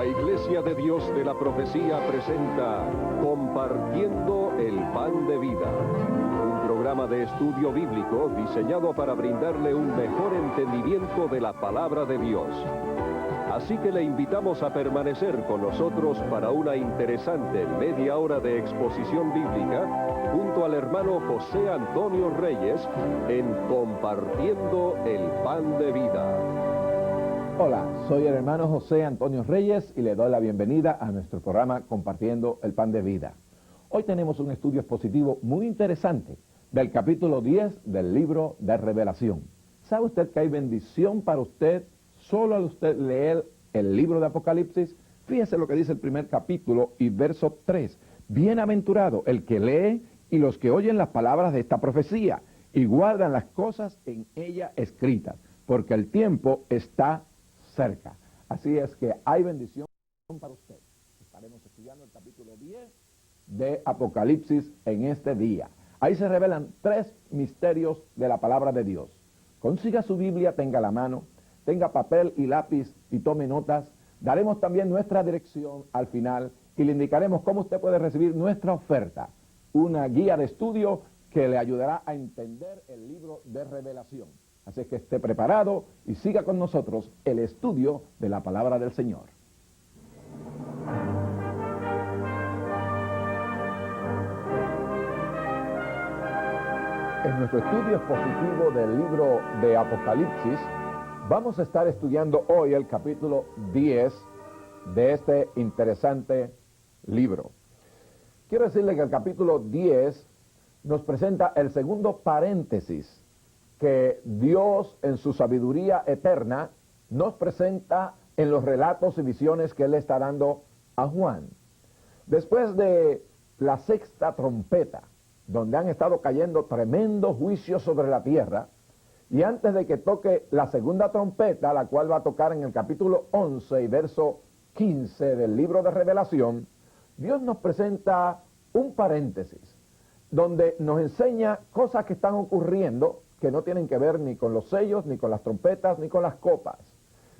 La Iglesia de Dios de la Profecía presenta Compartiendo el Pan de Vida, un programa de estudio bíblico diseñado para brindarle un mejor entendimiento de la palabra de Dios. Así que le invitamos a permanecer con nosotros para una interesante media hora de exposición bíblica junto al hermano José Antonio Reyes en Compartiendo el Pan de Vida. Hola, soy el hermano José Antonio Reyes y le doy la bienvenida a nuestro programa Compartiendo el Pan de Vida. Hoy tenemos un estudio expositivo muy interesante del capítulo 10 del libro de Revelación. ¿Sabe usted que hay bendición para usted solo al usted leer el libro de Apocalipsis? Fíjese lo que dice el primer capítulo y verso 3. Bienaventurado el que lee y los que oyen las palabras de esta profecía y guardan las cosas en ella escritas, porque el tiempo está cerca. Así es que hay bendición para usted. Estaremos estudiando el capítulo 10 de Apocalipsis en este día. Ahí se revelan 3 misterios de la palabra de Dios. Consiga su Biblia, tenga la mano, tenga papel y lápiz y tome notas. Daremos también nuestra dirección al final y le indicaremos cómo usted puede recibir nuestra oferta, una guía de estudio que le ayudará a entender el libro de Revelación. Así que esté preparado y siga con nosotros el estudio de la palabra del Señor. En nuestro estudio expositivo del libro de Apocalipsis, vamos a estar estudiando hoy el capítulo 10 de este interesante libro. Quiero decirle que el capítulo 10 nos presenta el segundo paréntesis que Dios en su sabiduría eterna nos presenta en los relatos y visiones que Él está dando a Juan. Después de la sexta trompeta, donde han estado cayendo tremendos juicios sobre la tierra, y antes de que toque la segunda trompeta, la cual va a tocar en el capítulo 11 y verso 15 del libro de Revelación, Dios nos presenta un paréntesis, donde nos enseña cosas que están ocurriendo que no tienen que ver ni con los sellos, ni con las trompetas, ni con las copas,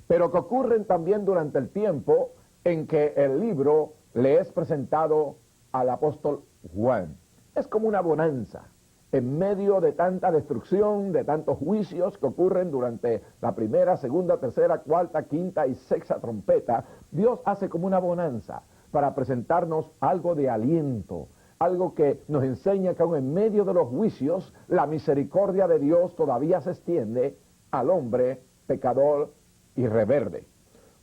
pero que ocurren también durante el tiempo en que el libro le es presentado al apóstol Juan. Es como una bonanza, en medio de tanta destrucción, de tantos juicios que ocurren durante la primera, segunda, tercera, cuarta, quinta y sexta trompeta. Dios hace como una bonanza para presentarnos algo de aliento, algo que nos enseña que aún en medio de los juicios, la misericordia de Dios todavía se extiende al hombre pecador y rebelde.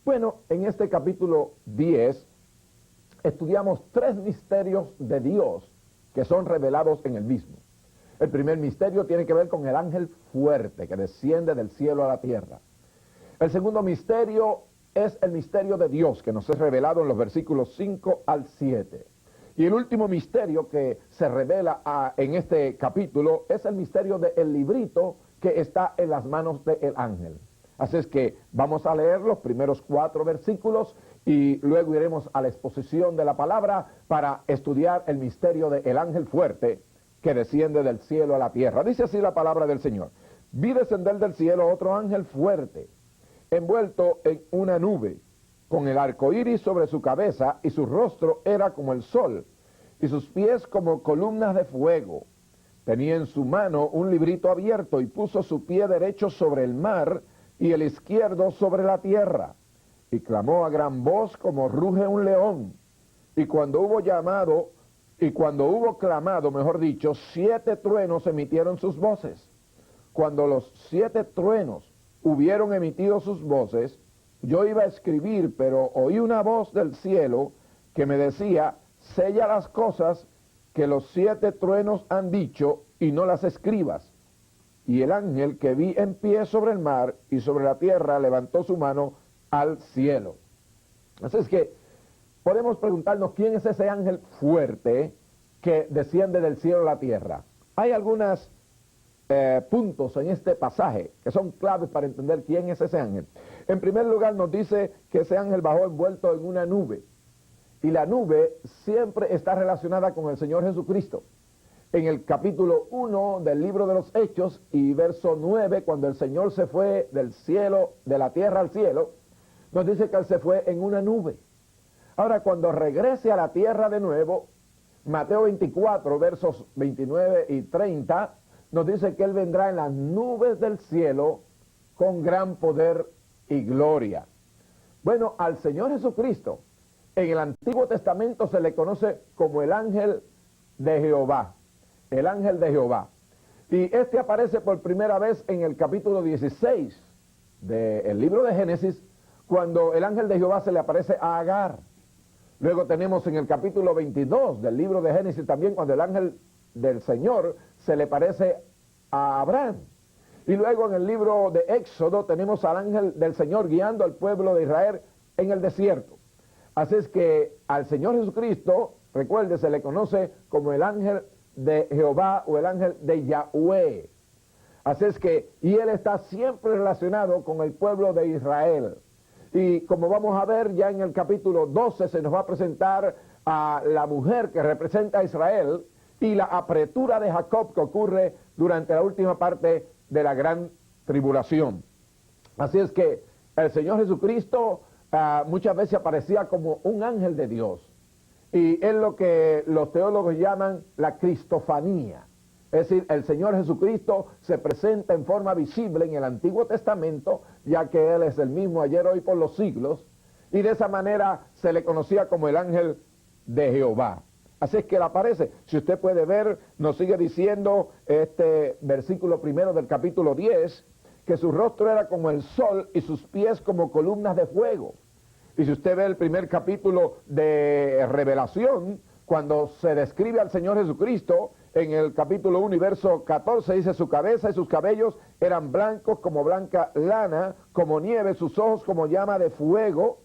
Bueno, en este capítulo 10 estudiamos 3 misterios de Dios que son revelados en el mismo. El primer misterio tiene que ver con el ángel fuerte que desciende del cielo a la tierra. El segundo misterio es el misterio de Dios que nos es revelado en los versículos 5 al 7. Y el último misterio que se revela en este capítulo es el misterio del librito que está en las manos del ángel. Así es que vamos a leer los primeros 4 versículos y luego iremos a la exposición de la palabra para estudiar el misterio del ángel fuerte que desciende del cielo a la tierra. Dice así la palabra del Señor. Vi descender del cielo otro ángel fuerte, envuelto en una nube, con el arco iris sobre su cabeza, y su rostro era como el sol, y sus pies como columnas de fuego. Tenía en su mano un librito abierto, y puso su pie derecho sobre el mar, y el izquierdo sobre la tierra. Y clamó a gran voz como ruge un león. Y cuando hubo clamado, mejor dicho, 7 truenos emitieron sus voces. Cuando los 7 truenos hubieron emitido sus voces, yo iba a escribir, pero oí una voz del cielo que me decía: sella las cosas que los 7 truenos han dicho y no las escribas. Y el ángel que vi en pie sobre el mar y sobre la tierra levantó su mano al cielo. Así es que podemos preguntarnos quién es ese ángel fuerte que desciende del cielo a la tierra. Hay algunos puntos en este pasaje que son claves para entender quién es ese ángel. En primer lugar nos dice que ese ángel bajó envuelto en una nube, y la nube siempre está relacionada con el Señor Jesucristo. En el capítulo 1 del libro de los Hechos y verso 9, cuando el Señor se fue del cielo, de la tierra al cielo, nos dice que Él se fue en una nube. Ahora, cuando regrese a la tierra de nuevo, Mateo 24, versos 29 y 30, nos dice que Él vendrá en las nubes del cielo con gran poder y gloria. Bueno, al Señor Jesucristo, en el Antiguo Testamento se le conoce como el ángel de Jehová, el ángel de Jehová. Y este aparece por primera vez en el capítulo 16 del libro de Génesis, cuando el ángel de Jehová se le aparece a Agar. Luego tenemos en el capítulo 22 del libro de Génesis también cuando el ángel del Señor se le aparece a Abraham. Y luego en el libro de Éxodo tenemos al ángel del Señor guiando al pueblo de Israel en el desierto. Así es que al Señor Jesucristo, recuerde, se le conoce como el ángel de Jehová o el ángel de Yahweh. Así es que, y Él está siempre relacionado con el pueblo de Israel. Y como vamos a ver ya en el capítulo 12 se nos va a presentar a la mujer que representa a Israel y la apretura de Jacob que ocurre durante la última parte de la gran tribulación. Así es que el Señor Jesucristo muchas veces aparecía como un ángel de Dios. Y es lo que los teólogos llaman la cristofanía. Es decir, el Señor Jesucristo se presenta en forma visible en el Antiguo Testamento, ya que Él es el mismo ayer, hoy, por los siglos, y de esa manera se le conocía como el ángel de Jehová. Así es que Él aparece. Si usted puede ver, nos sigue diciendo este versículo primero del capítulo 10, que su rostro era como el sol y sus pies como columnas de fuego. Y si usted ve el primer capítulo de Revelación, cuando se describe al Señor Jesucristo, en el capítulo 1 y verso 14 dice: su cabeza y sus cabellos eran blancos como blanca lana, como nieve, sus ojos como llama de fuego,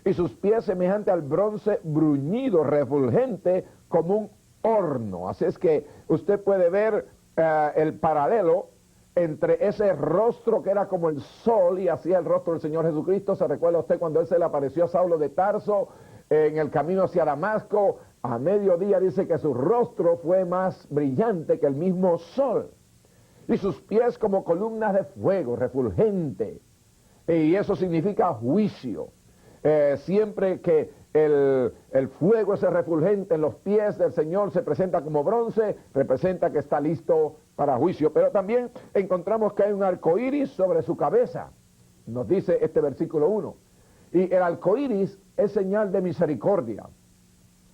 y sus pies semejante al bronce bruñido, refulgente como un horno. Así es que usted puede ver el paralelo entre ese rostro que era como el sol y hacía el rostro del Señor Jesucristo. ¿Se recuerda usted cuando Él se le apareció a Saulo de Tarso en el camino hacia Damasco? A mediodía dice que su rostro fue más brillante que el mismo sol, y sus pies como columnas de fuego, refulgente, y eso significa juicio. Siempre que el fuego ese refulgente en los pies del Señor se presenta como bronce, representa que está listo para juicio. Pero también encontramos que hay un arco iris sobre su cabeza, nos dice este versículo 1, y el arco iris es señal de misericordia.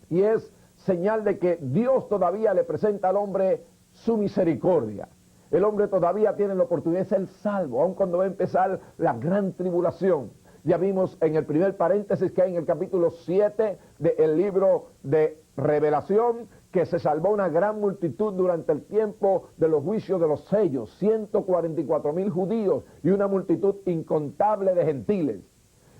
Y es señal de que Dios todavía le presenta al hombre su misericordia. El hombre todavía tiene la oportunidad de ser salvo, aun cuando va a empezar la gran tribulación. Ya vimos en el primer paréntesis que hay en el capítulo 7 del libro de Revelación, que se salvó una gran multitud durante el tiempo de los juicios de los sellos, 144,000 judíos y una multitud incontable de gentiles.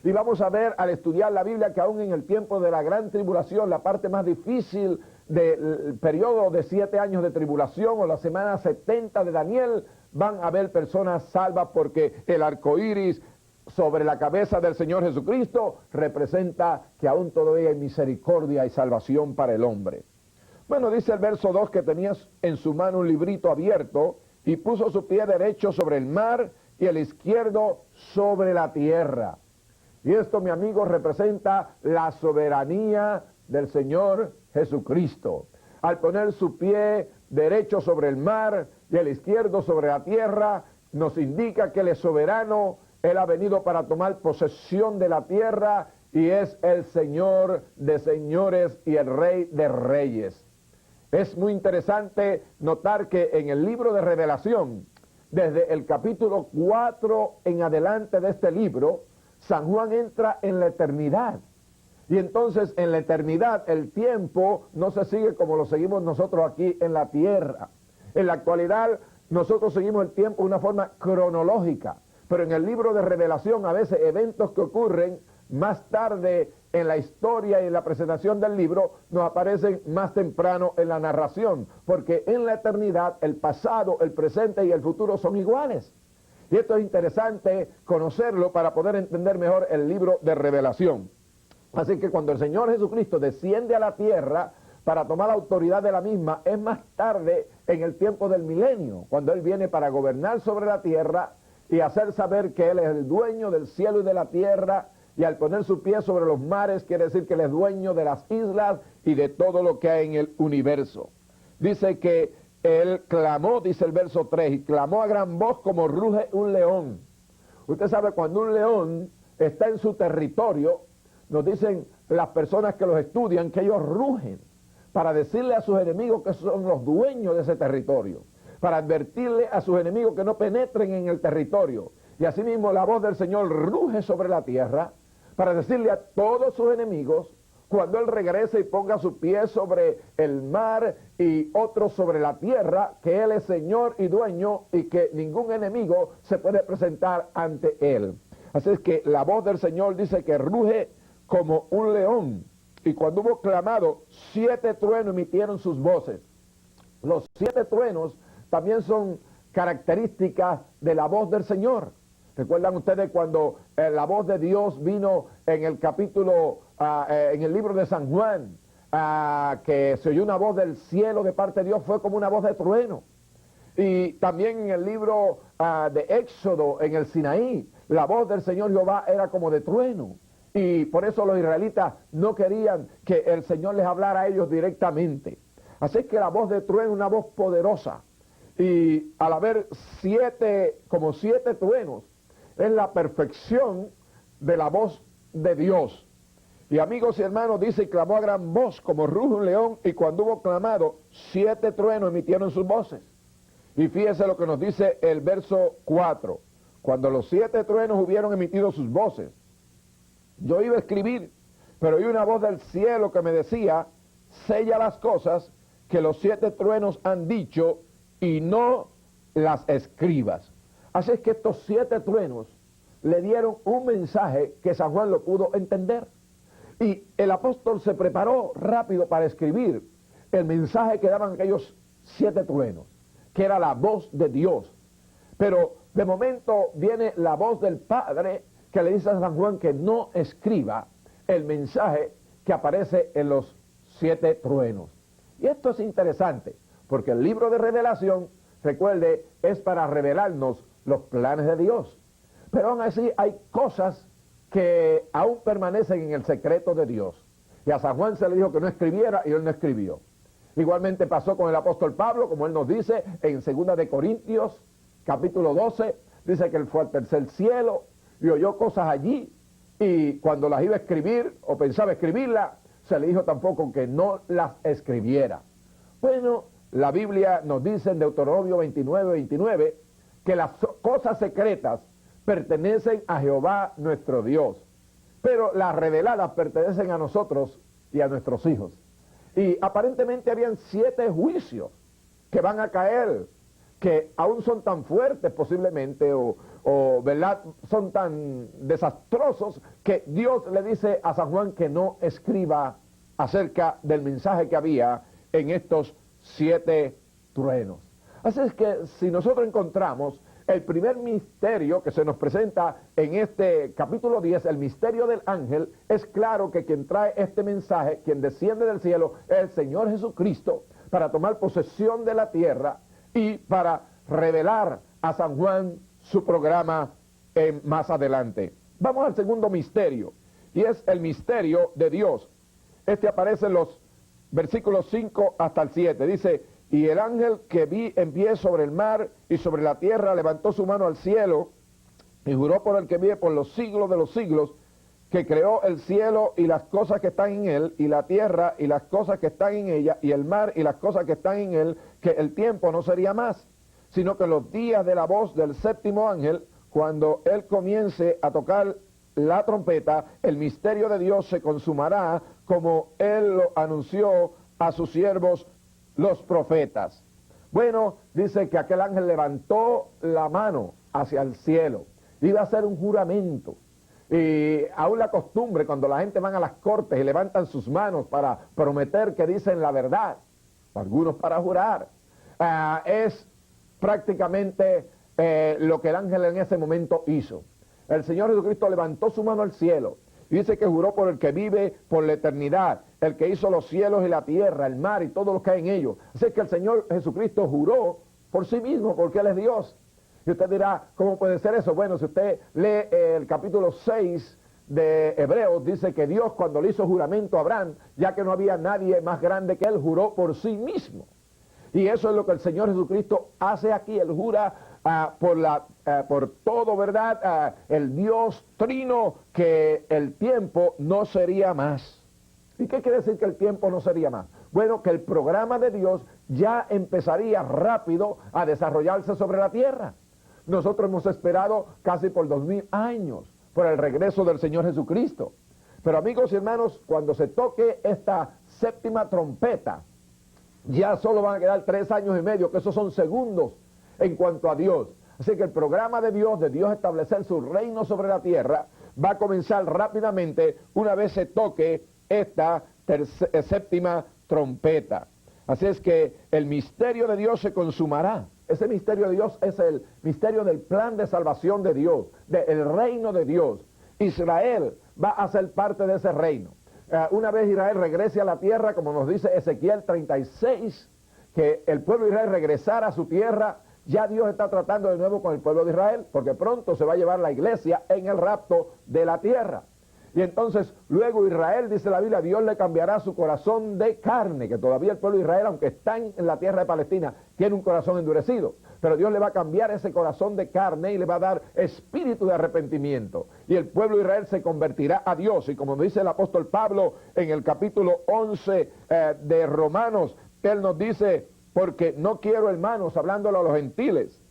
Y vamos a ver al estudiar la Biblia que aún en el tiempo de la gran tribulación, la parte más difícil del periodo de 7 años de tribulación o la semana 70 de Daniel, van a haber personas salvas porque el arco iris sobre la cabeza del Señor Jesucristo representa que aún todavía hay misericordia y salvación para el hombre. Bueno, dice el verso 2 que tenía en su mano un librito abierto y puso su pie derecho sobre el mar y el izquierdo sobre la tierra. Y esto, mi amigo, representa la soberanía del Señor Jesucristo. Al poner su pie derecho sobre el mar y el izquierdo sobre la tierra, nos indica que Él es soberano, Él ha venido para tomar posesión de la tierra y es el Señor de señores y el Rey de reyes. Es muy interesante notar que en el libro de Revelación, desde el capítulo 4 en adelante de este libro, San Juan entra en la eternidad. Y entonces en la eternidad el tiempo no se sigue como lo seguimos nosotros aquí en la tierra. En la actualidad nosotros seguimos el tiempo de una forma cronológica, pero en el libro de Revelación a veces eventos que ocurren más tarde en la historia y en la presentación del libro nos aparecen más temprano en la narración, porque en la eternidad el pasado, el presente y el futuro son iguales. Y esto es interesante conocerlo para poder entender mejor el libro de Revelación. Así que cuando el Señor Jesucristo desciende a la tierra para tomar la autoridad de la misma, es más tarde en el tiempo del milenio, cuando Él viene para gobernar sobre la tierra y hacer saber que Él es el dueño del cielo y de la tierra y al poner su pie sobre los mares, quiere decir que Él es dueño de las islas y de todo lo que hay en el universo. Dice que Él clamó, dice el verso 3, y clamó a gran voz como ruge un león. Usted sabe, cuando un león está en su territorio, nos dicen las personas que los estudian que ellos rugen para decirle a sus enemigos que son los dueños de ese territorio, para advertirle a sus enemigos que no penetren en el territorio. Y asimismo la voz del Señor ruge sobre la tierra para decirle a todos sus enemigos, cuando Él regrese y ponga su pie sobre el mar y otro sobre la tierra, que Él es Señor y dueño y que ningún enemigo se puede presentar ante Él. Así es que la voz del Señor dice que ruge como un león. Y cuando hubo clamado, 7 truenos emitieron sus voces. Los 7 truenos también son características de la voz del Señor. ¿Recuerdan ustedes cuando la voz de Dios vino en el capítulo, en el libro de San Juan, que se oyó una voz del cielo de parte de Dios, fue como una voz de trueno? Y también en el libro de Éxodo, en el Sinaí, la voz del Señor Jehová era como de trueno. Y por eso los israelitas no querían que el Señor les hablara a ellos directamente. Así que la voz de trueno es una voz poderosa. Y al haber 7 truenos, es la perfección de la voz de Dios. Y amigos y hermanos, dice, y clamó a gran voz como ruge un león, y cuando hubo clamado, 7 truenos emitieron sus voces. Y fíjese lo que nos dice el verso 4. Cuando los 7 truenos hubieron emitido sus voces, yo iba a escribir, pero oí una voz del cielo que me decía, sella las cosas que los 7 truenos han dicho y no las escribas. Así es que estos 7 truenos le dieron un mensaje que San Juan lo pudo entender. Y el apóstol se preparó rápido para escribir el mensaje que daban aquellos 7 truenos, que era la voz de Dios. Pero de momento viene la voz del Padre que le dice a San Juan que no escriba el mensaje que aparece en los 7 truenos. Y esto es interesante, porque el libro de Revelación, recuerde, es para revelarnos los planes de Dios. Pero aún así hay cosas que aún permanecen en el secreto de Dios. Y a San Juan se le dijo que no escribiera y él no escribió. Igualmente pasó con el apóstol Pablo, como él nos dice en 2 de Corintios, capítulo 12, dice que él fue al tercer cielo y oyó cosas allí, y cuando las iba a escribir o pensaba escribirlas, se le dijo tampoco que no las escribiera. Bueno, la Biblia nos dice en Deuteronomio 29 que las cosas secretas pertenecen a Jehová nuestro Dios, pero las reveladas pertenecen a nosotros y a nuestros hijos. Y aparentemente habían 7 juicios que van a caer, que aún son tan fuertes posiblemente, o ¿verdad?, son tan desastrosos, que Dios le dice a San Juan que no escriba acerca del mensaje que había en estos 7 truenos. Así es que si nosotros encontramos el primer misterio que se nos presenta en este capítulo 10, el misterio del ángel, es claro que quien trae este mensaje, quien desciende del cielo, es el Señor Jesucristo, para tomar posesión de la tierra y para revelar a San Juan su programa más adelante. Vamos al segundo misterio, y es el misterio de Dios. Este aparece en los versículos 5 hasta el 7. Dice, y el ángel que vi en pie sobre el mar y sobre la tierra levantó su mano al cielo y juró por el que vive por los siglos de los siglos, que creó el cielo y las cosas que están en él, y la tierra y las cosas que están en ella, y el mar y las cosas que están en él, que el tiempo no sería más, sino que los días de la voz del séptimo ángel, cuando él comience a tocar la trompeta, el misterio de Dios se consumará, como él lo anunció a sus siervos los profetas. Bueno, dice que aquel ángel levantó la mano hacia el cielo, iba a hacer un juramento. Y aún la costumbre, cuando la gente van a las cortes y levantan sus manos para prometer que dicen la verdad, algunos para jurar, es prácticamente lo que el ángel en ese momento hizo. El Señor Jesucristo levantó su mano al cielo y dice que juró por el que vive por la eternidad, el que hizo los cielos y la tierra, el mar y todo lo que hay en ellos. Así que el Señor Jesucristo juró por sí mismo, porque Él es Dios. Y usted dirá, ¿cómo puede ser eso? Bueno, si usted lee el capítulo 6 de Hebreos dice que Dios, cuando le hizo juramento a Abraham, ya que no había nadie más grande que él, juró por sí mismo. Y eso es lo que el Señor Jesucristo hace aquí. Él jura por todo, ¿verdad? El Dios trino, que el tiempo no sería más. ¿Y qué quiere decir que el tiempo no sería más? Bueno, que el programa de Dios ya empezaría rápido a desarrollarse sobre la tierra. Nosotros hemos esperado casi por 2000 años por el regreso del Señor Jesucristo. Pero amigos y hermanos, cuando se toque esta séptima trompeta, ya solo van a quedar 3 años y medio, que esos son segundos en cuanto a Dios. Así que el programa de Dios establecer su reino sobre la tierra, va a comenzar rápidamente una vez se toque esta séptima trompeta. Así es que el misterio de Dios se consumará. Ese misterio de Dios es el misterio del plan de salvación de Dios, del reino de Dios. Israel va a ser parte de ese reino. Una vez Israel regrese a la tierra, como nos dice Ezequiel 36, que el pueblo de Israel regresara a su tierra, ya Dios está tratando de nuevo con el pueblo de Israel, porque pronto se va a llevar la iglesia en el rapto de la tierra. Y entonces luego Israel, dice la Biblia, Dios le cambiará su corazón de carne, que todavía el pueblo de Israel, aunque está en la tierra de Palestina, tiene un corazón endurecido, pero Dios le va a cambiar ese corazón de carne y le va a dar espíritu de arrepentimiento, y el pueblo de Israel se convertirá a Dios. Y como dice el apóstol Pablo en el capítulo 11 de Romanos, él nos dice: porque no quiero, hermanos, hablándolo a los gentiles,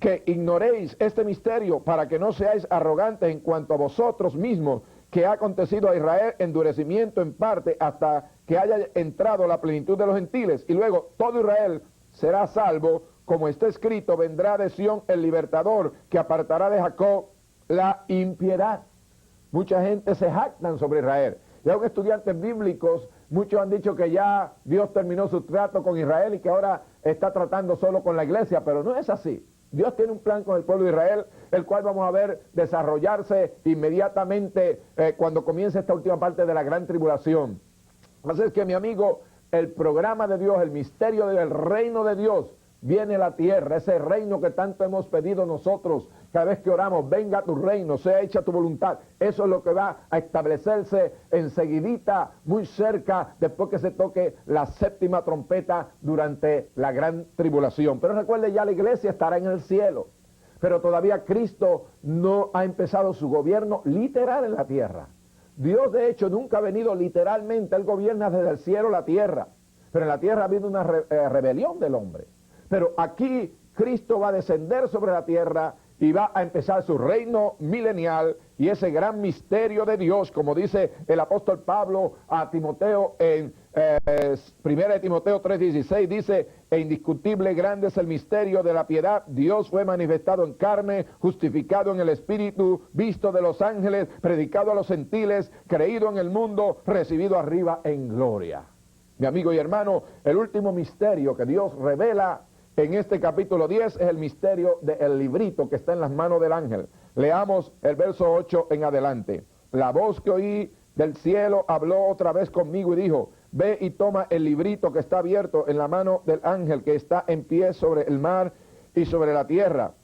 que ignoréis este misterio, para que no seáis arrogantes en cuanto a vosotros mismos, que ha acontecido a Israel endurecimiento en parte hasta que haya entrado la plenitud de los gentiles, y luego todo Israel será salvo, como está escrito: vendrá de Sión el libertador, que apartará de Jacob la impiedad. Mucha gente se jactan sobre Israel, y aún estudiantes bíblicos, muchos han dicho que ya Dios terminó su trato con Israel y que ahora está tratando solo con la iglesia, pero no es así. Dios tiene un plan con el pueblo de Israel, el cual vamos a ver desarrollarse inmediatamente cuando comience esta última parte de la gran tribulación. Así es que, mi amigo, el programa de Dios, el misterio del reino de Dios, viene a la tierra, ese reino que tanto hemos pedido nosotros cada vez que oramos: venga tu reino, sea hecha tu voluntad. Eso es lo que va a establecerse enseguidita, muy cerca, después que se toque la séptima trompeta durante la gran tribulación. Pero recuerde, ya la iglesia estará en el cielo, pero todavía Cristo no ha empezado su gobierno literal en la tierra. Dios, de hecho, nunca ha venido literalmente, Él gobierna desde el cielo la tierra, pero en la tierra ha habido una rebelión del hombre. Pero aquí Cristo va a descender sobre la tierra y va a empezar su reino milenial, y ese gran misterio de Dios, como dice el apóstol Pablo a Timoteo en 1 Timoteo 3:16, dice: e indiscutible grande es el misterio de la piedad, Dios fue manifestado en carne, justificado en el Espíritu, visto de los ángeles, predicado a los gentiles, creído en el mundo, recibido arriba en gloria. Mi amigo y hermano, el último misterio que Dios revela en este capítulo 10 es el misterio del librito que está en las manos del ángel. Leamos el verso 8 en adelante. La voz que oí del cielo habló otra vez conmigo y dijo: ve y toma el librito que está abierto en la mano del ángel que está en pie sobre el mar y sobre la tierra.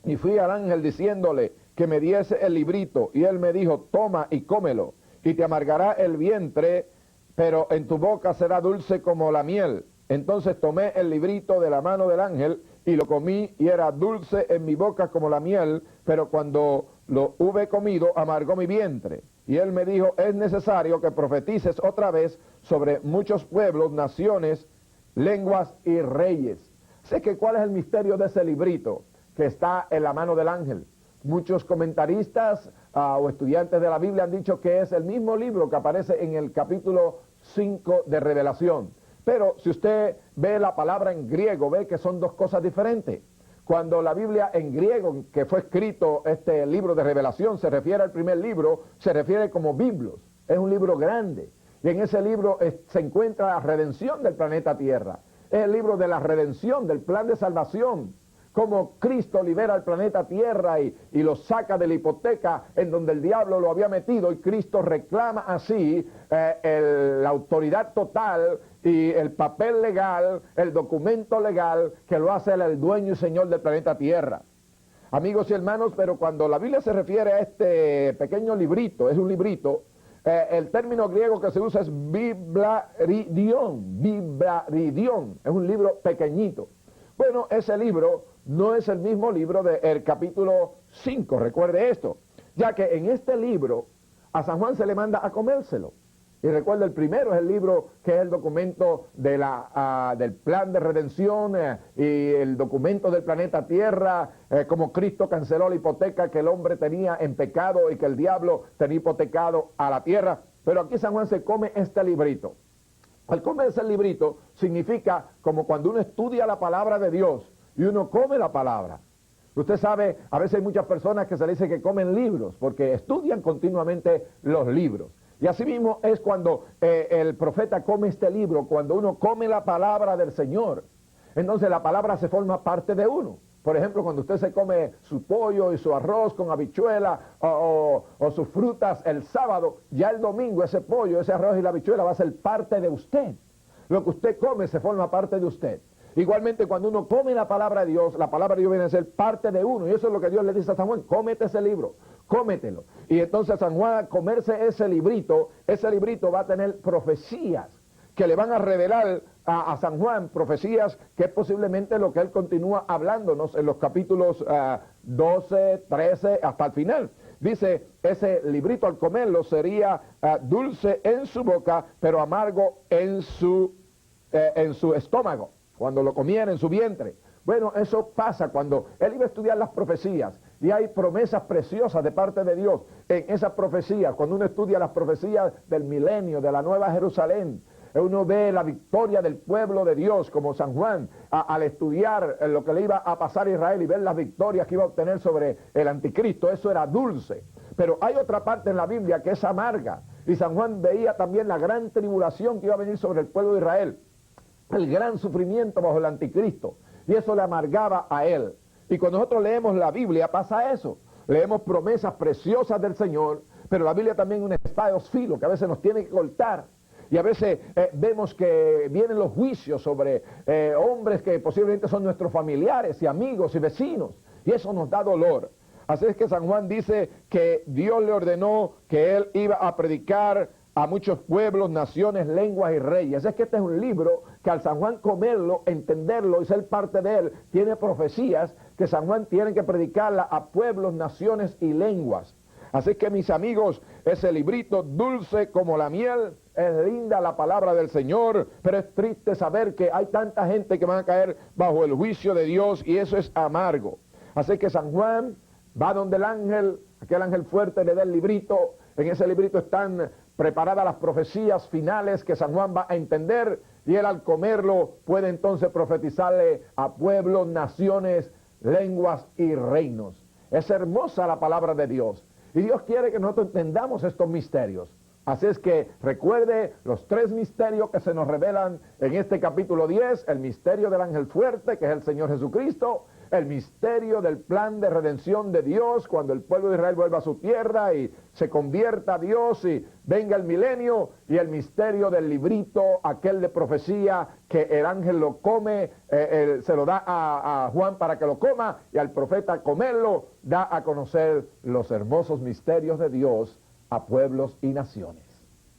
Y fui al ángel diciéndole que me diese el librito, y él me dijo: toma y cómelo, y te amargará el vientre, pero en tu boca será dulce como la miel. Entonces tomé el librito de la mano del ángel y lo comí, y era dulce en mi boca como la miel, pero cuando lo hube comido amargó mi vientre. Y él me dijo: es necesario que profetices otra vez sobre muchos pueblos, naciones, lenguas y reyes. Sé que ¿cuál es el misterio de ese librito que está en la mano del ángel? Muchos comentaristas o estudiantes de la Biblia han dicho que es el mismo libro que aparece en el capítulo 5 de Revelación. Pero si usted ve la palabra en griego, ve que son dos cosas diferentes. Cuando la Biblia en griego, que fue escrito este libro de Revelación, se refiere al primer libro, se refiere como Biblos. Es un libro grande. Y en ese libro se encuentra la redención del planeta Tierra. Es el libro de la redención, del plan de salvación. Cómo Cristo libera al planeta Tierra y lo saca de la hipoteca en donde el diablo lo había metido, y Cristo reclama así la autoridad total y el papel legal, el documento legal que lo hace el dueño y señor del planeta Tierra. Amigos y hermanos, pero cuando la Biblia se refiere a este pequeño librito, es un librito, el término griego que se usa es biblaridion, es un libro pequeñito. Bueno, ese libro no es el mismo libro del capítulo 5, recuerde esto, ya que en este libro a San Juan se le manda a comérselo. Y recuerda, el primero es el libro que es el documento de del plan de redención y el documento del planeta Tierra, como Cristo canceló la hipoteca que el hombre tenía en pecado y que el diablo tenía hipotecado a la tierra. Pero aquí San Juan se come este librito. Al comerse el librito significa como cuando uno estudia la palabra de Dios y uno come la palabra. Usted sabe, a veces hay muchas personas que se le dice que comen libros porque estudian continuamente los libros. Y así mismo es cuando el profeta come este libro, cuando uno come la palabra del Señor. Entonces la palabra se forma parte de uno. Por ejemplo, cuando usted se come su pollo y su arroz con habichuela o sus frutas el sábado, ya el domingo ese pollo, ese arroz y la habichuela va a ser parte de usted. Lo que usted come se forma parte de usted. Igualmente, cuando uno come la palabra de Dios, la palabra de Dios viene a ser parte de uno. Y eso es lo que Dios le dice a San Juan: cómete ese libro, cómetelo. Y entonces San Juan, al comerse ese librito va a tener profecías que le van a revelar a San Juan, profecías que es posiblemente lo que él continúa hablándonos en los capítulos 12, 13, hasta el final. Dice, ese librito al comerlo sería dulce en su boca, pero amargo en su estómago, cuando lo comiera en su vientre. Bueno, eso pasa cuando él iba a estudiar las profecías, y hay promesas preciosas de parte de Dios en esas profecías. Cuando uno estudia las profecías del milenio, de la Nueva Jerusalén, uno ve la victoria del pueblo de Dios, como San Juan, al estudiar lo que le iba a pasar a Israel y ver las victorias que iba a obtener sobre el anticristo. Eso era dulce. Pero hay otra parte en la Biblia que es amarga, y San Juan veía también la gran tribulación que iba a venir sobre el pueblo de Israel, el gran sufrimiento bajo el anticristo, y eso le amargaba a él. Y cuando nosotros leemos la Biblia pasa eso, leemos promesas preciosas del Señor, pero la Biblia también es una espada de dos filos que a veces nos tiene que cortar. Y a veces vemos que vienen los juicios sobre hombres que posiblemente son nuestros familiares y amigos y vecinos, y eso nos da dolor. Así es que San Juan dice que Dios le ordenó que él iba a predicar a muchos pueblos, naciones, lenguas y reyes. Es que este es un libro que al San Juan comerlo, entenderlo y ser parte de él, tiene profecías que San Juan tiene que predicarla a pueblos, naciones y lenguas. Así que, mis amigos, ese librito dulce como la miel, es linda la palabra del Señor, pero es triste saber que hay tanta gente que van a caer bajo el juicio de Dios, y eso es amargo. Así que San Juan va donde el ángel, aquel ángel fuerte, le da el librito. En ese librito están preparadas las profecías finales que San Juan va a entender, y él al comerlo puede entonces profetizarle a pueblos, naciones, lenguas y reinos. Es hermosa la palabra de Dios, y Dios quiere que nosotros entendamos estos misterios. Así es que recuerde los tres misterios que se nos revelan en este capítulo 10, el misterio del ángel fuerte, que es el Señor Jesucristo, el misterio del plan de redención de Dios, cuando el pueblo de Israel vuelva a su tierra y se convierta a Dios y venga el milenio, y el misterio del librito, aquel de profecía, que el ángel lo come, se lo da a Juan para que lo coma, y al profeta comerlo, da a conocer los hermosos misterios de Dios a pueblos y naciones.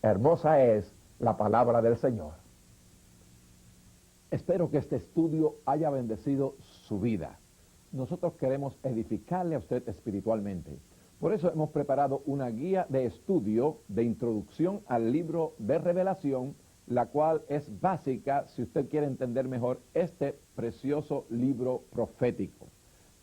Hermosa es la palabra del Señor. Espero que este estudio haya bendecido su vida. Nosotros queremos edificarle a usted espiritualmente. Por eso hemos preparado una guía de estudio de introducción al libro de Revelación, la cual es básica si usted quiere entender mejor este precioso libro profético.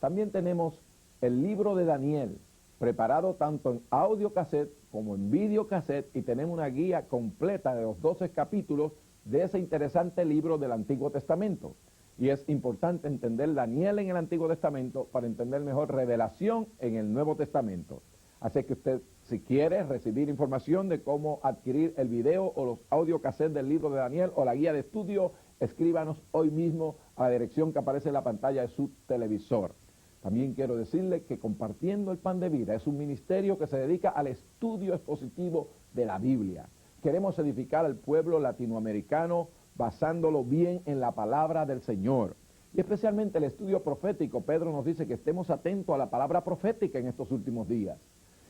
También tenemos el libro de Daniel, preparado tanto en audio cassette como en video cassette, y tenemos una guía completa de los 12 capítulos de ese interesante libro del Antiguo Testamento. Y es importante entender Daniel en el Antiguo Testamento para entender mejor Revelación en el Nuevo Testamento. Así que usted, si quiere recibir información de cómo adquirir el video o los audio cassettes del libro de Daniel o la guía de estudio, escríbanos hoy mismo a la dirección que aparece en la pantalla de su televisor. También quiero decirle que Compartiendo el Pan de Vida es un ministerio que se dedica al estudio expositivo de la Biblia. Queremos edificar al pueblo latinoamericano basándolo bien en la palabra del Señor. y especialmente el estudio profético. Pedro nos dice que estemos atentos a la palabra profética en estos últimos días.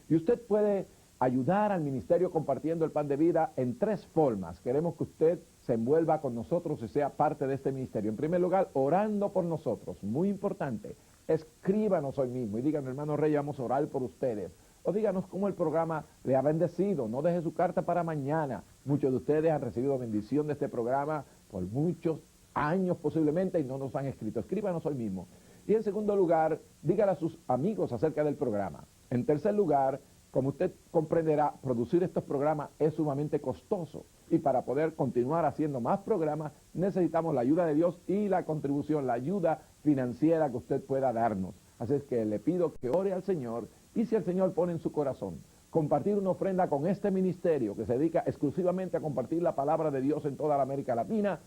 Y usted puede ayudar al ministerio compartiendo el pan de vida en 3 formas. Queremos que usted se envuelva con nosotros y sea parte de este ministerio. En primer lugar, orando por nosotros, muy importante. Escríbanos hoy mismo y díganos, hermano Rey, vamos a orar por ustedes. O díganos cómo el programa le ha bendecido. No deje su carta para mañana. Muchos de ustedes han recibido bendición de este programa por muchos años posiblemente y no nos han escrito. Escríbanos hoy mismo. Y en segundo lugar, dígale a sus amigos acerca del programa. En tercer lugar, como usted comprenderá, producir estos programas es sumamente costoso y para poder continuar haciendo más programas necesitamos la ayuda de Dios y la contribución, la ayuda financiera que usted pueda darnos. Así es que le pido que ore al Señor y si el Señor pone en su corazón compartir una ofrenda con este ministerio que se dedica exclusivamente a compartir la palabra de Dios en toda la América Latina,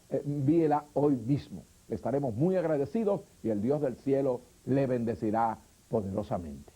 envíela hoy mismo. Estaremos muy agradecidos y el Dios del cielo le bendecirá poderosamente.